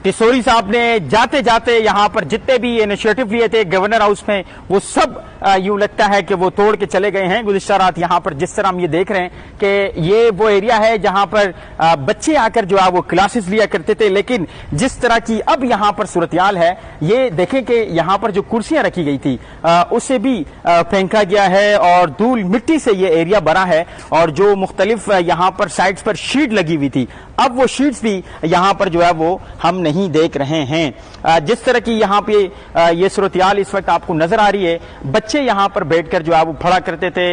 टिसोरी साहब ने जाते जाते यहाँ पर जितने भी इनिशिएटिव लिए थे गवर्नर हाउस में, वो सब यूं लगता है कि वो तोड़ के चले गए हैं। गुज़िश्ता रात यहाँ पर जिस तरह हम ये देख रहे हैं कि ये वो एरिया है जहाँ पर बच्चे आकर जो है वो क्लासेस लिया करते थे, लेकिन जिस तरह की अब यहाँ पर सूरत-ए-हाल है, ये देखें कि यहाँ पर जो कुर्सियां रखी गई थी उसे भी फेंका गया है और धूल मिट्टी से ये एरिया भरा है। और जो मुख्तलिफ यहाँ पर साइड्स पर शीट लगी हुई थी, अब वो शीट्स भी यहाँ पर जो है वो हम नहीं देख रहे हैं। जिस तरह की यहाँ पे ये सूरत-ए-हाल इस वक्त आपको नजर आ रही है, बच्चे यहाँ पर बैठकर जो है वो पढ़ा करते थे।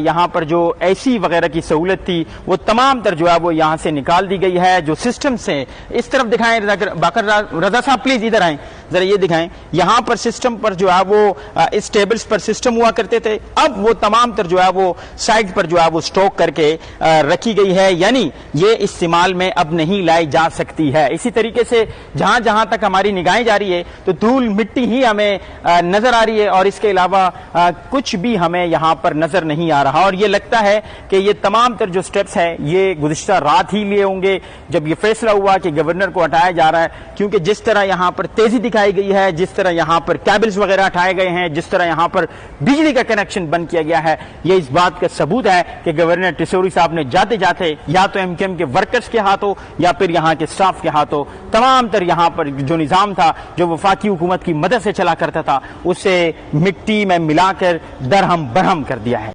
यहाँ पर जो एसी वगैरह की सहूलत थी वो तमाम तर जो है वो यहाँ से निकाल दी गई है। जो सिस्टम से इस तरफ दिखाएं, बाकर रजा साहब प्लीज इधर आए, जरा ये दिखाएं, यहाँ पर सिस्टम पर जो है वो इस टेबल्स पर सिस्टम हुआ करते थे, अब वो तमाम तर जो है वो साइड पर जो है वो स्टॉक करके रखी गई है, यानी ये इस्तेमाल में अब नहीं लाई जा सकती है। इसी तरीके से जहां जहां तक हमारी निगाहें जा रही है तो धूल मिट्टी ही हमें नजर आ रही है और इसके अलावा कुछ भी हमें यहां पर नजर नहीं आ रहा। और ये लगता है कि ये तमाम तर जो स्टेप्स है ये गुज़िश्ता रात ही लिए होंगे जब ये फैसला हुआ कि गवर्नर को हटाया जा रहा है, क्योंकि जिस तरह यहां पर तेजी दिखाई गई है, जिस तरह यहां पर केबल्स वगैरह हटाए गए हैं, जिस तरह यहां पर बिजली का कनेक्शन बंद किया गया है, ये इस बात का सबूत है कि गवर्नर टिसोरी साहब ने जाते जाते या तो एमकेएम के वर्कर्स के हाथों या फिर यहाँ के स्टाफ के हाथों तमाम तर यहाँ पर जो निजाम था, जो वफाकी हुकूमत की मदद से चला करता था, उसे मिट्टी में मिलाकर दरहम बरहम कर दिया है।